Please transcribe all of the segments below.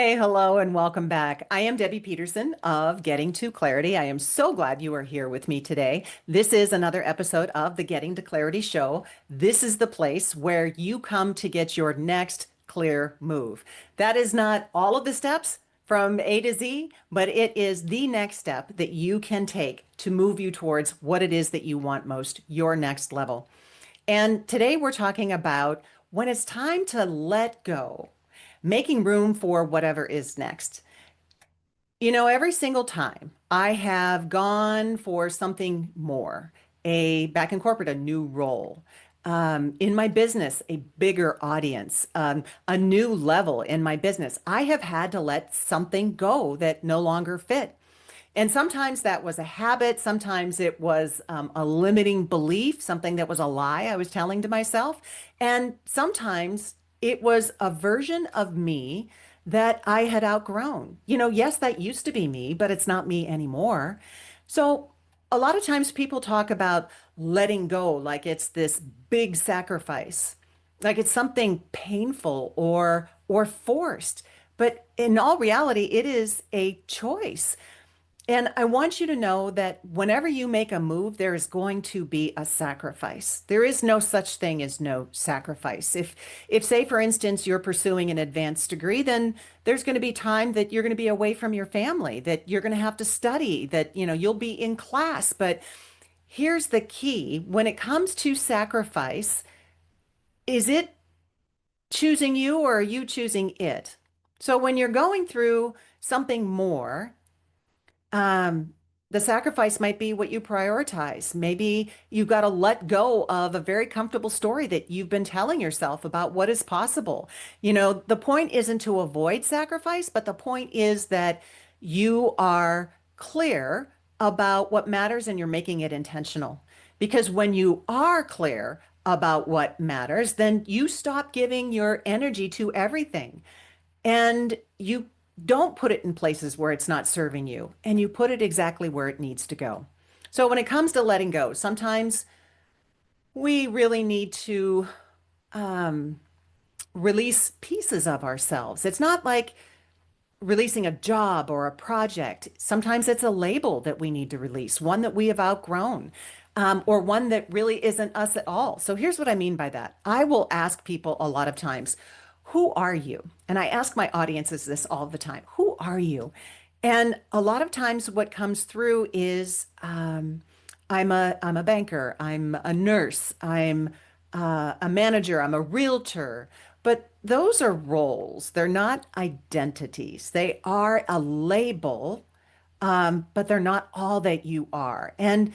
Hey, hello, and welcome back. I am Debbie Peterson of Getting to Clarity. I am so glad you are here with me today. This is another episode of the Getting to Clarity show. This is the place where you come to get your next clear move. That is not all of the steps from A to Z, but it is the next step that you can take to move you towards what it is that you want most, your next level. And today we're talking about when it's time to let go, making room for whatever is next. Every single time I have gone for something more, back in corporate, a new role, in my business, a bigger audience, a new level in my business, I have had to let something go that no longer fit. And sometimes that was a habit. Sometimes it was a limiting belief, something that was a lie I was telling to myself. And sometimes it was a version of me that I had outgrown. Yes, that used to be me, but it's not me anymore. So a lot of times people talk about letting go like it's this big sacrifice, like it's something painful or forced. But in all reality, it is a choice. And I want you to know that whenever you make a move, there is going to be a sacrifice. There is no such thing as no sacrifice. If say, for instance, you're pursuing an advanced degree, then there's going to be time that you're going to be away from your family, that you're going to have to study, that, you'll be in class. But here's the key. When it comes to sacrifice, is it choosing you or are you choosing it? So when you're going through something more, um, the sacrifice might be what you prioritize. Maybe you got to let go of a very comfortable story that you've been telling yourself about what is possible. The point isn't to avoid sacrifice, but the point is that you are clear about what matters and you're making it intentional. Because when you are clear about what matters, then you stop giving your energy to everything. And you don't put it in places where it's not serving you, and you put it exactly where it needs to go. So when it comes to letting go, sometimes we really need to um, release pieces of ourselves. It's not like releasing a job or a project. Sometimes it's a label that we need to release, one that we have outgrown, or one that really isn't us at all. So here's what I mean by that. I will ask people a lot of times, who are you? And I ask my audiences this all the time. Who are you? And a lot of times what comes through is I'm a banker, I'm a nurse, I'm a manager, I'm a realtor. But those are roles. They're not identities. They are a label, but they're not all that you are. And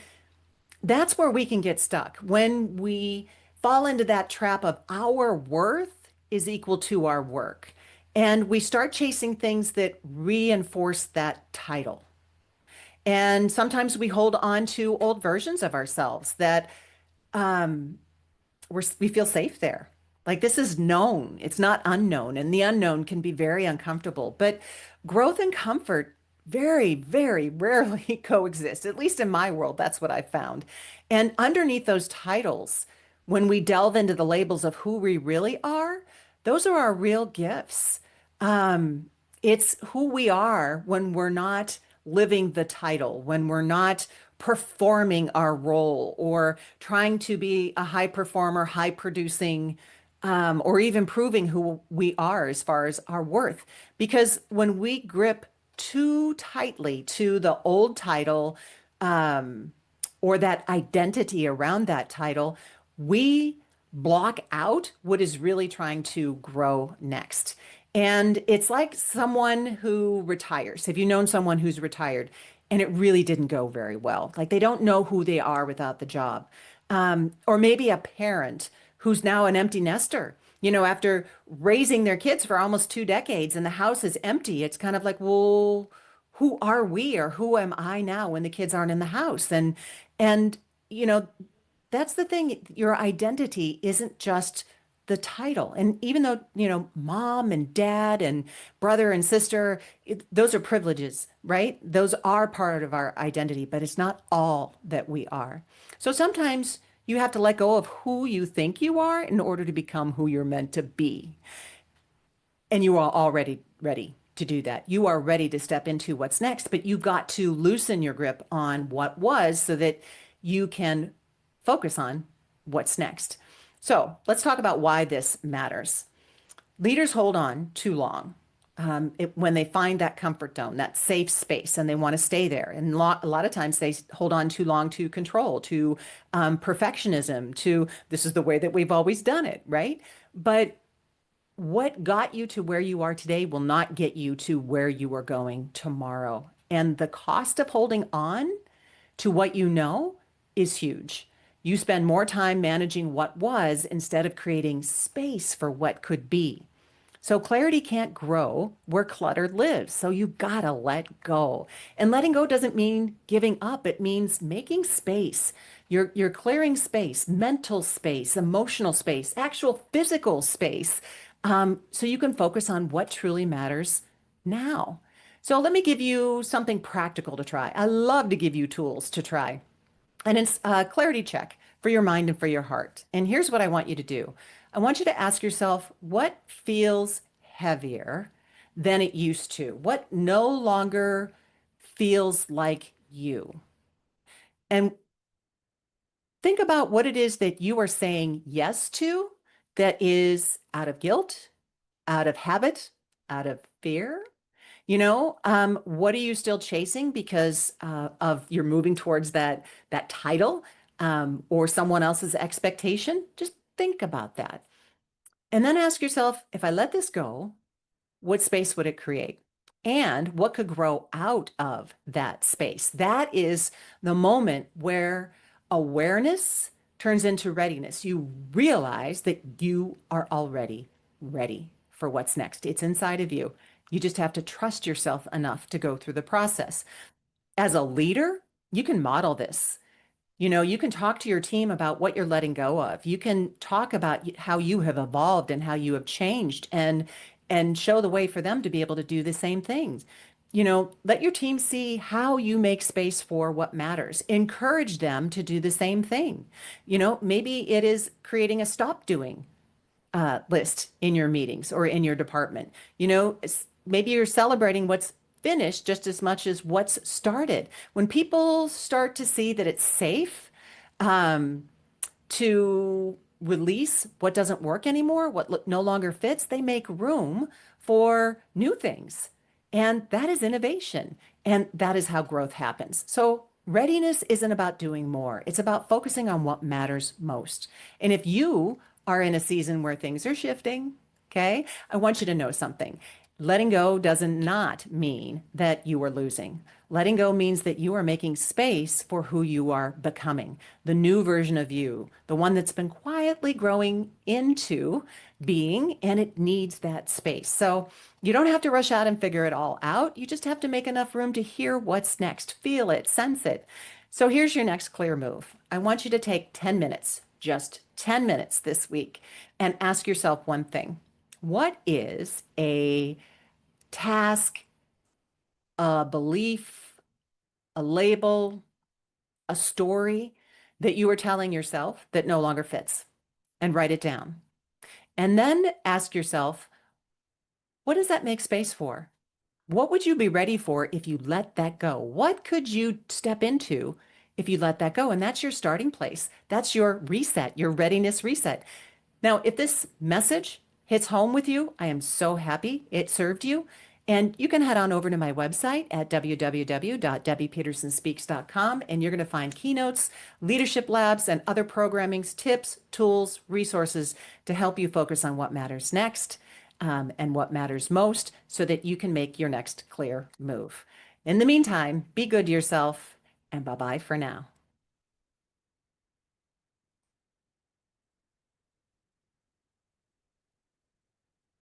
that's where we can get stuck when we fall into that trap of our worth is equal to our work. And we start chasing things that reinforce that title. And sometimes we hold on to old versions of ourselves that um, we feel safe there. Like this is known, it's not unknown, and the unknown can be very uncomfortable. But growth and comfort very, very rarely coexist. At least in my world, that's what I've found. And underneath those titles, when we delve into the labels of who we really are, those are our real gifts. Um, it's who we are when we're not living the title, when we're not performing our role or trying to be a high performer, high producing, or even proving who we are as far as our worth. Because when we grip too tightly to the old title, um, or that identity around that title, we block out what is really trying to grow next. And it's like someone who retires. Have you known someone who's retired and it really didn't go very well? Like they don't know who they are without the job. Or maybe a parent who's now an empty nester, after raising their kids for almost 2 decades and the house is empty. It's kind of like, well, who are we or who am I now when the kids aren't in the house? And you know, that's the thing. Your identity isn't just the title. And even though, mom and dad and brother and sister, those are privileges, right? Those are part of our identity, but it's not all that we are. So sometimes you have to let go of who you think you are in order to become who you're meant to be. And you are already ready. to do that. You are ready to step into what's next, but you got to loosen your grip on what was so that you can focus on what's next. So let's talk about why this matters. Leaders hold on too long when they find that comfort zone, that safe space, and they want to stay there. And a lot of times they hold on too long to control, to perfectionism, to this is the way that we've always done it, right? But what got you to where you are today will not get you to where you are going tomorrow. And the cost of holding on to what you know is huge. You spend more time managing what was instead of creating space for what could be. So clarity can't grow where clutter lives. So you gotta let go. And letting go doesn't mean giving up. It means making space. You're clearing space, mental space, emotional space, actual physical space, so you can focus on what truly matters now. So let me give you something practical to try. I love to give you tools to try. And it's a clarity check for your mind and for your heart. And here's what I want you to do. I want you to ask yourself, what feels heavier than it used to? What no longer feels like you? And think about what it is that you are saying yes to that is out of guilt, out of habit, out of fear. What are you still chasing because of you're moving towards that title or someone else's expectation? Just think about that. And then ask yourself, if I let this go, what space would it create? And what could grow out of that space? That is the moment where awareness turns into readiness. You realize that you are already ready for what's next. It's inside of you. You just have to trust yourself enough to go through the process. As a leader, you can model this. You can talk to your team about what you're letting go of. You can talk about how you have evolved and how you have changed and show the way for them to be able to do the same things. Let your team see how you make space for what matters. Encourage them to do the same thing. Maybe it is creating a stop doing list in your meetings or in your department. Maybe you're celebrating what's finished just as much as what's started. When people start to see that it's safe to release what doesn't work anymore, what no longer fits, they make room for new things. And that is innovation. And that is how growth happens. So readiness isn't about doing more. It's about focusing on what matters most. And if you are in a season where things are shifting, okay, I want you to know something. Letting go does not mean that you are losing. Letting go means that you are making space for who you are becoming, the new version of you, the one that's been quietly growing into being, and it needs that space. So you don't have to rush out and figure it all out. You just have to make enough room to hear what's next, feel it, sense it. So here's your next clear move. I want you to take 10 minutes, just 10 minutes this week, and ask yourself one thing. What is a task, a belief, a label, a story that you are telling yourself that no longer fits? And write it down. And then ask yourself, what does that make space for? What would you be ready for if you let that go? What could you step into if you let that go? And that's your starting place. That's your reset, your readiness reset. Now, if this message hits home with you, I am so happy it served you. And you can head on over to my website at www.debbiepetersonspeaks.com, and you're going to find keynotes, leadership labs, and other programmings, tips, tools, resources to help you focus on what matters next and what matters most so that you can make your next clear move. In the meantime, be good to yourself, and bye-bye for now.